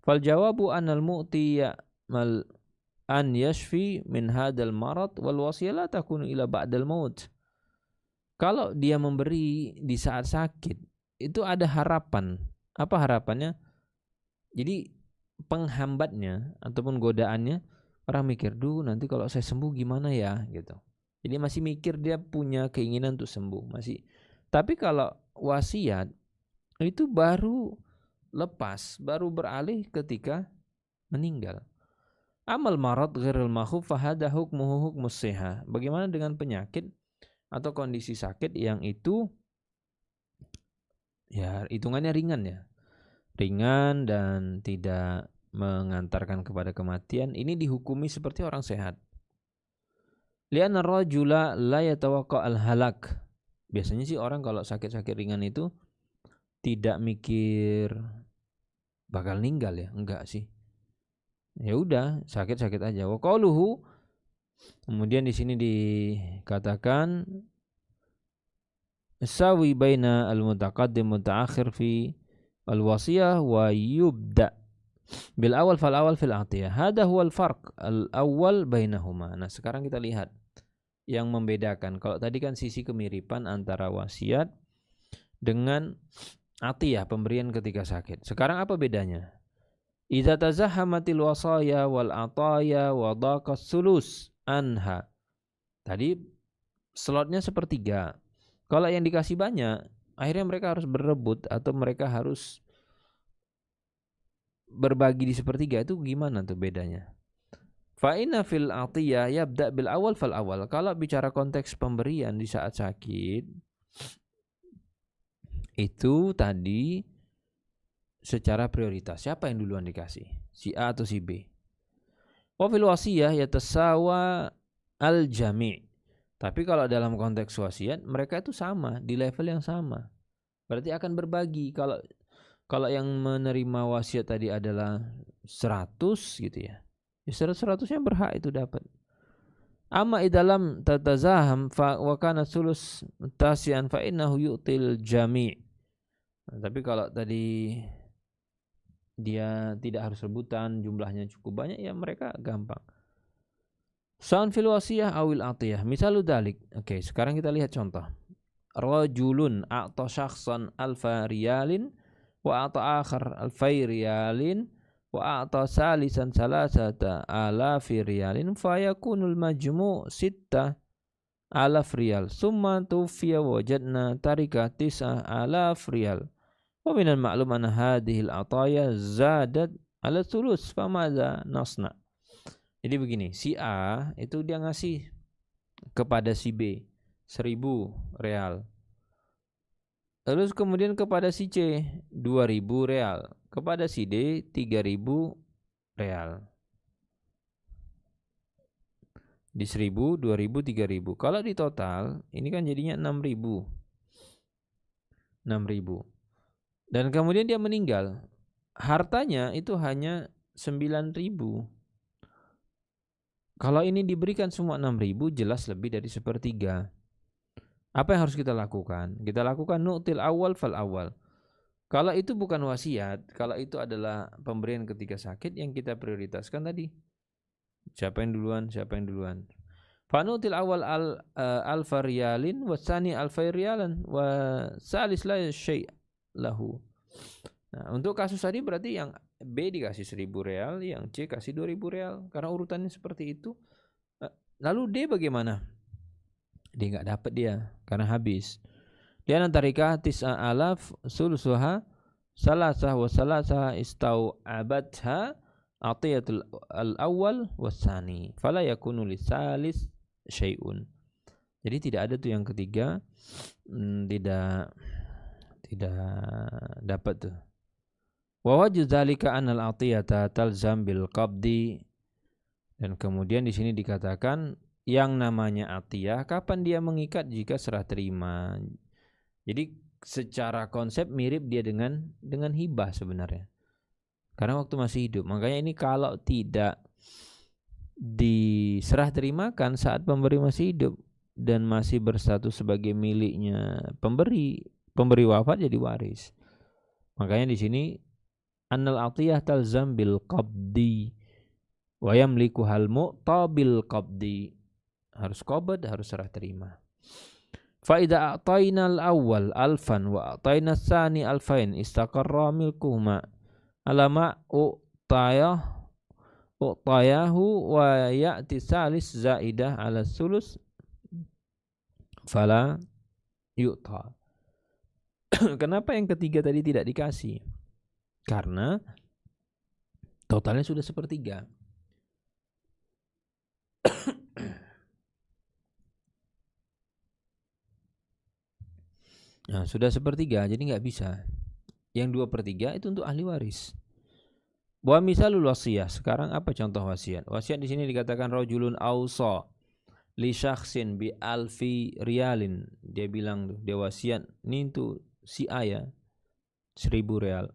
Fal jawabu anal mu'tiya mal an yashfi min hadzal marad wal wasiyah la takunu ila ba'dal maut. Kalau dia memberi di saat sakit, itu ada harapan. Apa harapannya? Jadi penghambatnya ataupun godaannya, orang mikir, duh nanti kalau saya sembuh gimana ya gitu. Jadi masih mikir, dia punya keinginan untuk sembuh masih. Tapi kalau wasiat itu baru lepas, baru beralih ketika meninggal. Amal marad ghairil makhuf fahada hukmuhu hukmus sihah. Bagaimana dengan penyakit atau kondisi sakit yang itu ya hitungannya ringan ya, ringan dan tidak mengantarkan kepada kematian, ini dihukumi seperti orang sehat. Li'anna rajula la yatawaqqa al-halak. Biasanya sih orang kalau sakit-sakit ringan itu tidak mikir bakal meninggal ya, enggak sih. Ya udah, sakit-sakit aja. Wa qauluhu, kemudian di sini dikatakan sawi baina al-mutaqaddim mutaakhir fi al-wasiyah wa yubda bil awal fal awal fil atiyah. Hada huwa al-farq al-awwal bainahuma. Nah, sekarang kita lihat yang membedakan. Kalau tadi kan sisi kemiripan antara wasiat dengan atiyah, pemberian ketika sakit. Sekarang apa bedanya? Idza tazahhamatil wasaya wal ataya wa daqas sulus anha. Tadi slotnya sepertiga. Kalau yang dikasih banyak, akhirnya mereka harus berebut atau mereka harus berbagi di sepertiga. Itu gimana tuh bedanya? Fa inna fil atiyah yabda bil awal fal awal. Kalau bicara konteks pemberian di saat sakit, itu tadi secara prioritas. Siapa yang duluan dikasih? Si A atau si B? Wa fil wasiyah yatasawa al jami'. Tapi kalau dalam konteks wasiat, mereka itu sama, di level yang sama. Berarti akan berbagi. Kalau yang menerima wasiat tadi adalah 100 gitu ya. 100-100-nya berhak itu dapat. Amma idalam tatazaham fa wa kana sulus tasian fa innahu yu'til jami'. Tapi kalau tadi dia tidak harus rebutan, jumlahnya cukup banyak, ya mereka gampang. Sa'an fil wasiyah awil atiyah. Misalu dalik. Oke, sekarang kita lihat contoh. Rajulun a'ta syakhsan alfa riyalin wa a'ta akhar alfai riyalin wa a'ta salisan salasata alafi riyalin fayakunul majmu' sitta alaf riyal. Summa tufiya wajadna tarika tis'a alaf riyal. Wa minal ma'lum anna hadihil ataya zadat ala thulus. Famadha nasna'? Jadi begini, si A itu dia ngasih kepada si B 1.000 real. Terus kemudian kepada si C 2.000 real. Kepada si D 3.000 real. Di 1.000, 2.000, 3.000. Kalau di total ini kan jadinya 6.000. 6.000. Dan kemudian dia meninggal. Hartanya itu hanya 9.000. Kalau ini diberikan semua 6.000, jelas lebih dari sepertiga. Apa yang harus kita lakukan? Kita lakukan nu'til awal fal awal. Kalau itu bukan wasiat, kalau itu adalah pemberian ketika sakit, yang kita prioritaskan tadi siapa yang duluan. Fanutil awal alfa riyalin wasani alfa riyalan wa salis la syai' lahu. Nah, untuk kasus tadi berarti yang B dikasih 1.000 real, yang C kasih 2.000 real, karena urutannya seperti itu. Lalu D bagaimana? D enggak dapat dia karena habis. Dia antarika tis'alaf sulusuha salasah wa salasah istau abadha atiyatul al-awwal wasani fala yakunu lisalis syai'un. Jadi tidak ada tuh yang ketiga, tidak dapat tuh. Wa wajhu dzalika anal atiyata talzam bil qabdi, dan kemudian di sini dikatakan yang namanya atiyah kapan dia mengikat, jika serah terima. Jadi secara konsep mirip dia dengan hibah sebenarnya. Karena waktu masih hidup. Makanya ini kalau tidak diserah terimakan saat pemberi masih hidup dan masih berstatus sebagai miliknya pemberi wafat, jadi waris. Makanya di sini annal atiyah talzam bil qabdi wa yamliku hal mu'ta bil qabdi. Harus qabd, harus serah terima. Fa idza a'tayna al-awwal alfan wa a'tayna ats-tsani alfain istaqarra milkuhuma alama u'tayahu wa ya'ti salis zaidah ala sulus fala yu'ta. Kenapa yang ketiga tadi tidak dikasih? Karena totalnya sudah sepertiga. Nah, sudah sepertiga, jadi nggak bisa. Yang 2/3 itu untuk ahli waris. Wa misalul wasiyah. Sekarang apa contoh wasiat? Wasiat di sini dikatakan rajulun ausa li syakhsin bi alfi riyalin. Dia bilang tuh, dia wasiat ini untuk si A ya, 1.000 real.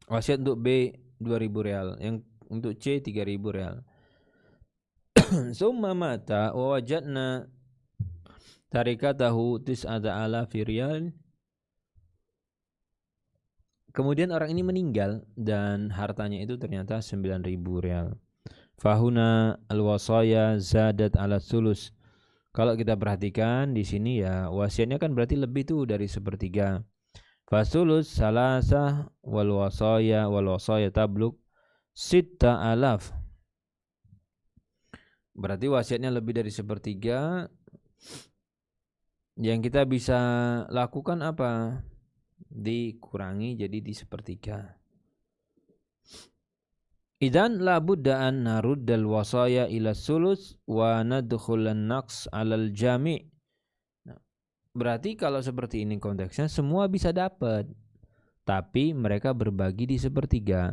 Wasiat untuk B 2.000 real, yang untuk C 3.000 real. Summa mata wa wajadna tarikatahu tis'ata alafi riyal. Kemudian orang ini meninggal dan hartanya itu ternyata 9.000 real. Fahuna al-wasaya zadat ala sulus. Kalau kita perhatikan di sini ya, wasiatnya kan berarti lebih tuh dari sepertiga. Fasulus salasah wal wasaya tabluk 6.000. Berarti wasiatnya lebih dari sepertiga. Yang kita bisa lakukan apa? Dikurangi jadi di sepertiga. Idan la budda an naruddal wasaya ila sulus wa nadkhulan naqs alal jami'. Nah, berarti kalau seperti ini konteksnya semua bisa dapat, tapi mereka berbagi di sepertiga.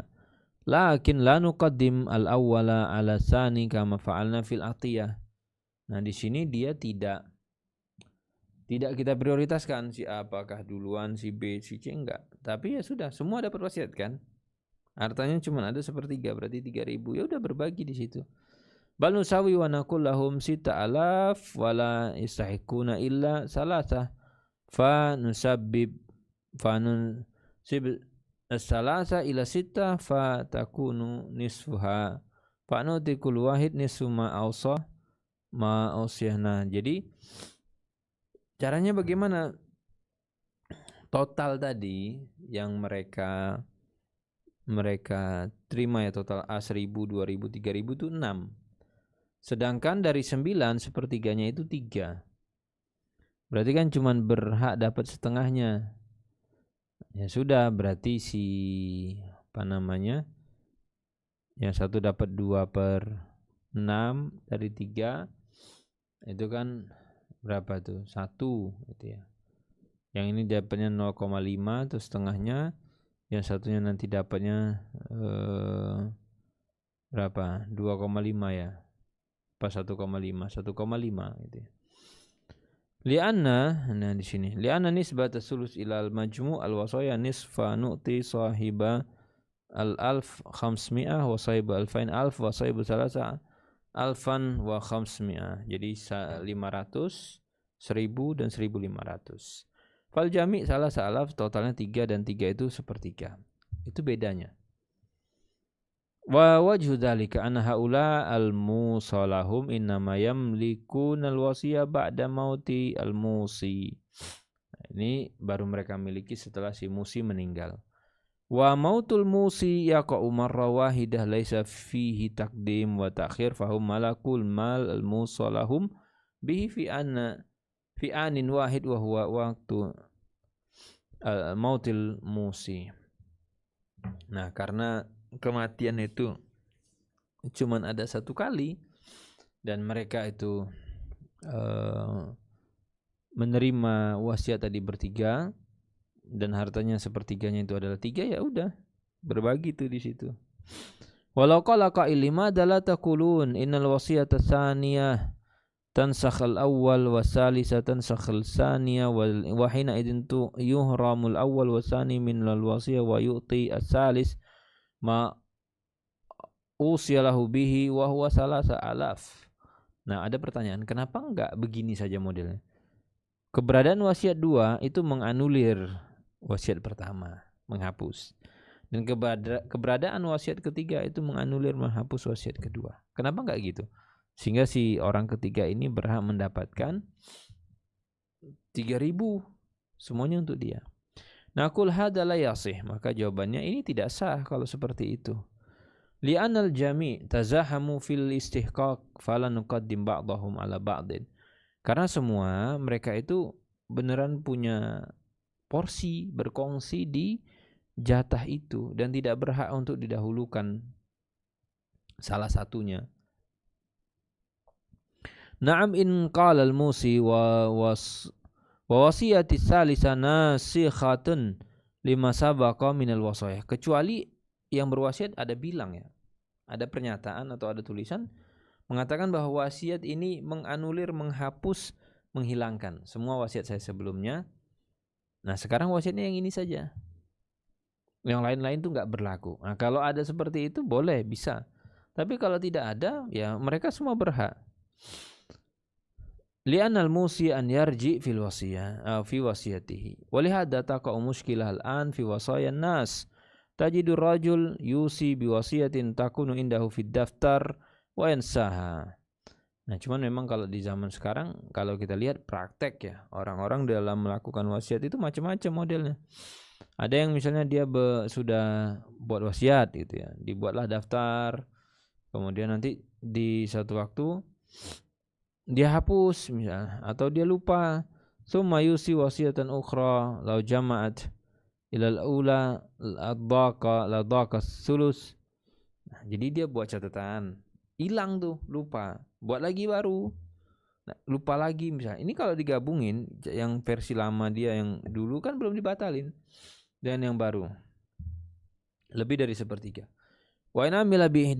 Lakin la nuqaddim al-awwala ala tsani kama fa'alna fil atiyah. Nah, di sini dia tidak kita prioritaskan si A apakah duluan, si B, si C, enggak. Tapi ya sudah, semua dapat wasiat kan. Hartanya cuma ada sepertiga, berarti 3.000. Ya udah berbagi di situ. Bal nusawi wa naqul lahum 6.000 wala yastahiquna illa salasah. Fa nusabbib fa nunsib as-salasa ila 6 fa takunu nisfuha. Fa nutikul wahid nisfu ma awsah ma awsihna. Jadi caranya bagaimana? Total tadi yang mereka terima ya, total A 1.000, 2.000, 3.000 itu 6. Sedangkan dari 9 sepertiganya itu 3. Berarti kan cuma berhak dapat setengahnya. Ya sudah, berarti si yang satu dapat 2/6 dari 3. Itu kan berapa tuh? 1 gitu ya. Yang ini dapatnya 0,5 terus setengahnya, yang satunya nanti dapatnya berapa? 2,5 ya. Pas 1,5 gitu ya. Li'anna, nah di sini. Li'anna nisbat as-sulus ila al-majmu' al-wasaya nisfa nu'ti sahiba al-alf 500 wa sahiba alfain alf wa sahiba salasa alfan wa 500. Jadi 500, 1.000 dan 1.500. Fal jami' salah salaf totalnya 3 dan 3 itu sepertiga. Itu bedanya. Wa wajhu dzalika anna haula al-musalahum innama yamlikuna al-wasiyah ba'da mauti al-musi. Ini baru mereka miliki setelah si musi meninggal. Wa mautul musi yaqa'u marra wahidah laisa fihi taqdim wa ta'khir fahum malakul mal al-musalahum bihi fi anin wahid wa huwa waktu mautil musi. Nah, karena kematian itu cuman ada satu kali dan mereka itu menerima wasiat tadi bertiga dan hartanya sepertiganya itu adalah 3, ya udah berbagi tuh di situ. Walau qala qailima dalla taqulun innal wasiyata tsaniyah tansakh al-awwal wa salisa tansakh al-saniyah wa hina idin tu yuhramul awwal wa sani min al-wasiyah wa yu'ti as-salis ma usiyalahu bihi wa huwa salasa alaf. Nah, ada pertanyaan, kenapa enggak begini saja modelnya? Keberadaan wasiat 2 itu menganulir wasiat pertama, menghapus. Dan keberadaan wasiat ketiga itu menganulir, menghapus wasiat kedua. Kenapa enggak gitu? Sehingga si orang ketiga ini berhak mendapatkan 3.000 semuanya untuk dia. Naqul hadza la yasih, maka jawabannya ini tidak sah kalau seperti itu. Li'anal jami' tazahamu fil istihqaq fala nuqaddim ba'dahum ala ba'din. Karena semua mereka itu beneran punya porsi, berkongsi di jatah itu dan tidak berhak untuk didahulukan salah satunya. Na'am in qala al-musi wa wasiyati salisa nasikhatun lima sabaqa minal wasayah. Kecuali yang berwasiat ada bilang ya, ada pernyataan atau ada tulisan mengatakan bahwa wasiat ini menganulir, menghapus, menghilangkan semua wasiat saya sebelumnya. Nah, sekarang wasiatnya yang ini saja. Yang lain-lain itu enggak berlaku. Nah, kalau ada seperti itu boleh, bisa. Tapi kalau tidak ada, ya mereka semua berhak. Li'anal musi an yarji fil wasiyah fi wasiyatihi. Wa lihadza taqa'u mushkilah al-an fi wasayan nas. Tajidur rajul yusi bi wasiyatin takunu indahu fid daftar wa yansaha. Nah, cuman memang kalau di zaman sekarang kalau kita lihat praktek ya, orang-orang dalam melakukan wasiat itu macam-macam modelnya. Ada yang misalnya dia sudah buat wasiat gitu ya, dibuatlah daftar, kemudian nanti di satu waktu dia hapus misalnya atau dia lupa. Summa yusi wasiatan ukhra law jama'at ilal ula ladaka sulus. Nah, jadi dia buat catatan, hilang tuh, lupa, buat lagi baru, nah, lupa lagi misalnya. Ini kalau digabungin yang versi lama dia yang dulu kan belum dibatalin dan yang baru lebih dari sepertiga. Wa in amila bi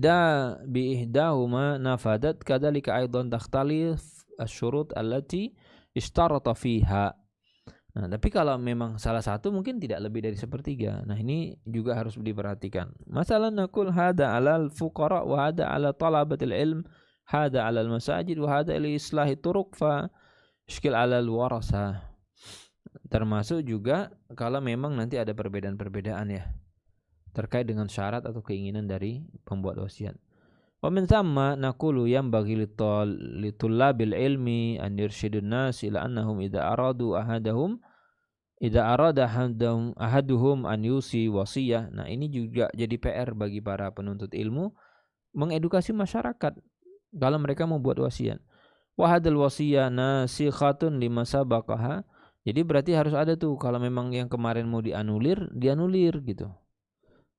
ihdahuma nafadat kadzalika aidan takhtalif asy-syurut allati ishtarata fiha. Nah, tapi kalau memang salah satu mungkin tidak lebih dari sepertiga. Nah, ini juga harus diperhatikan. Masalah naqul hada 'alal fuqara wa hada 'ala talabatil ilm, hada 'alal masajid wa hada li islahi turuq fa iskil 'alal warasah. Termasuk juga kalau memang nanti ada perbedaan-perbedaan ya terkait dengan syarat atau keinginan dari pembuat wasiat. Wa min thamma naqulu yanbaghi litullabil ilmi an yurshidun nas ila annahum idza arada ahaduhum an yusi wasiyah. Nah, ini juga jadi PR bagi para penuntut ilmu mengedukasi masyarakat kalau mereka mau buat wasiat. Wa hadal wasiyah nasikhatun lima sabaqaha. Jadi berarti harus ada tuh kalau memang yang kemarin mau dianulir gitu.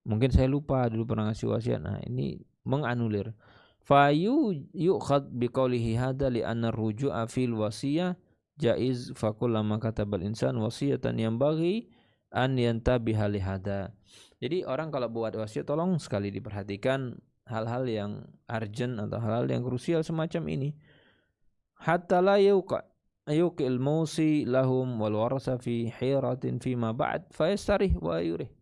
Mungkin saya lupa dulu pernah ngasih wasiat. Nah, ini menganulir. Fa yu'khad biqaulihi hadza li anna ar-ruju'a fil wasiyah jaiz fa kullama katabal insan wasiyatan yanbaghi an yantabiha li hadza. Jadi orang kalau buat wasiat tolong sekali diperhatikan hal-hal yang urgent atau hal-hal yang krusial semacam ini. Hatta la yuqil musi lahum wal warasa fi hiratin fima ba'd fa yastarih wa yurih.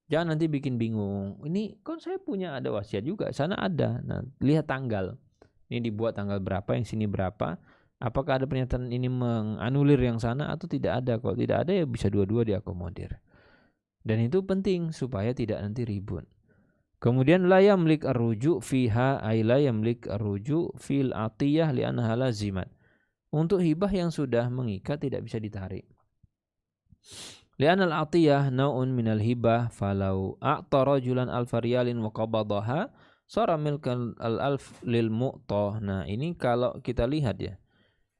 Jangan nanti bikin bingung. Ini kan saya punya ada wasiat juga, sana ada. Nah, lihat tanggal. Ini dibuat tanggal berapa, yang sini berapa. Apakah ada pernyataan ini menganulir yang sana atau tidak ada? Kalau tidak ada ya bisa dua-dua diakomodir. Dan itu penting supaya tidak nanti ribut. Kemudian la yamlik ar-ruju' fiha ay la yamlik ar-ruju' fil atiyah li'annaha lazimat. Untuk hibah yang sudah mengikat tidak bisa ditarik. Li'anal atiyah nau'un minal hibah falau a'ta rajulan alfa riyalin wa qabadaha sara milkan al-alf lil mu'tah. Nah, ini kalau kita lihat ya.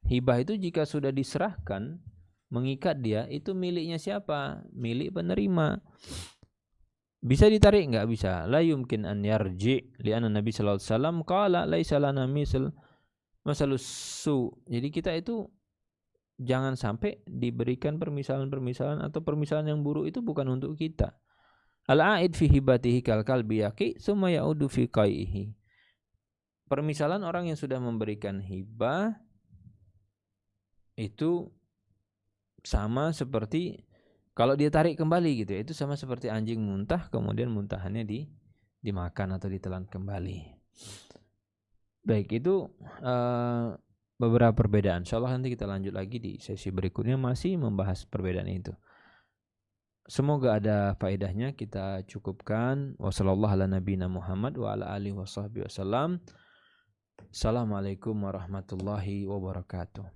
Hibah itu jika sudah diserahkan, mengikat dia, itu miliknya siapa? Milik penerima. Bisa ditarik? Enggak bisa. La yumkin an yarji li'anna Nabi sallallahu alaihi wasallam qala laisa lana misal masalus su. Jadi kita itu jangan sampai diberikan permisalan-permisalan atau permisalan yang buruk itu bukan untuk kita. Al-a'id fi hibatihi kal kalbi yaqi summa ya'udu fi qaihi. Permisalan orang yang sudah memberikan hibah itu sama seperti kalau dia tarik kembali gitu ya, itu sama seperti anjing muntah kemudian muntahannya dimakan atau ditelan kembali. Baik, itu beberapa perbedaan. Insyaallah nanti kita lanjut lagi di sesi berikutnya masih membahas perbedaan itu. Semoga ada faedahnya. Kita cukupkan. Wassallallahu ala nabiyina Muhammad wa ala alihi washabbihi wasallam. Assalamualaikum warahmatullahi wabarakatuh.